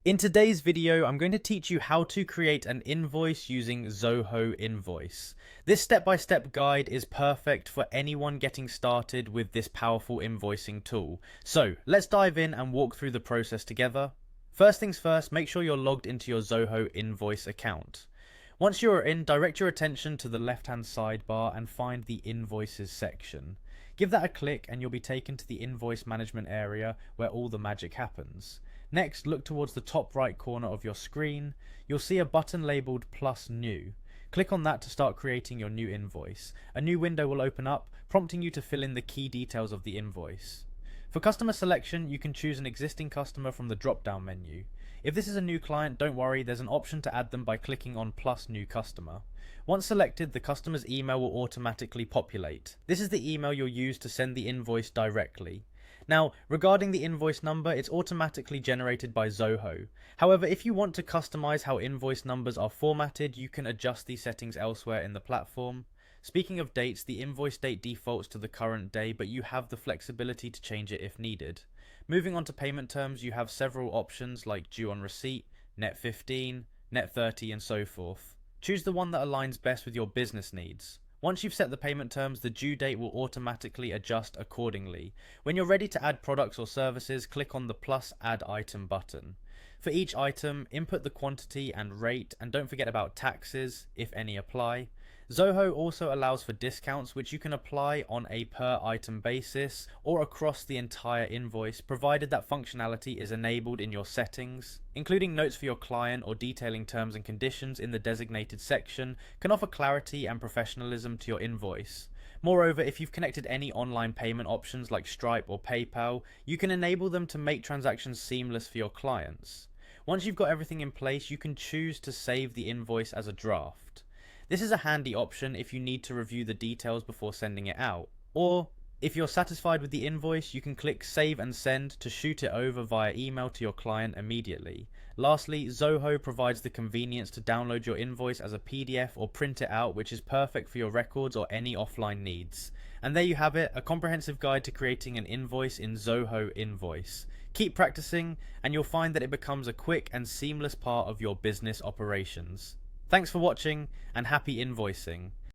In today's video, I'm going to teach you how to create an invoice using Zoho Invoice. This step-by-step guide is perfect for anyone getting started with this powerful invoicing tool. So let's dive in and walk through the process together. First things first, make sure you're logged into your Zoho Invoice account. Once you're in, direct your attention to the left-hand sidebar and find the Invoices section. Give that a click and you'll be taken to the invoice management area where all the magic happens. Next, look towards the top right corner of your screen. You'll see a button labeled Plus New. Click on that to start creating your new invoice. A new window will open up, prompting you to fill in the key details of the invoice. For customer selection, you can choose an existing customer from the drop-down menu. If this is a new client, don't worry, there's an option to add them by clicking on Plus New Customer. Once selected, the customer's email will automatically populate. This is the email you'll use to send the invoice directly. Now, regarding the invoice number, it's automatically generated by Zoho. However, if you want to customize how invoice numbers are formatted, you can adjust these settings elsewhere in the platform. Speaking of dates, the invoice date defaults to the current day, but you have the flexibility to change it if needed. Moving on to payment terms, you have several options like due on receipt, net 15, net 30, and so forth. Choose the one that aligns best with your business needs. Once you've set the payment terms, the due date will automatically adjust accordingly. When you're ready to add products or services, click on the plus add item button. For each item, input the quantity and rate, and don't forget about taxes, if any apply. Zoho also allows for discounts, which you can apply on a per item basis or across the entire invoice, provided that functionality is enabled in your settings. Including notes for your client or detailing terms and conditions in the designated section can offer clarity and professionalism to your invoice. Moreover, if you've connected any online payment options like Stripe or PayPal, you can enable them to make transactions seamless for your clients. Once you've got everything in place, you can choose to save the invoice as a draft. This is a handy option if you need to review the details before sending it out. Or, if you're satisfied with the invoice, you can click Save and Send to shoot it over via email to your client immediately. Lastly, Zoho provides the convenience to download your invoice as a PDF or print it out, which is perfect for your records or any offline needs. And there you have it, a comprehensive guide to creating an invoice in Zoho Invoice. Keep practicing, and you'll find that it becomes a quick and seamless part of your business operations. Thanks for watching, and happy invoicing.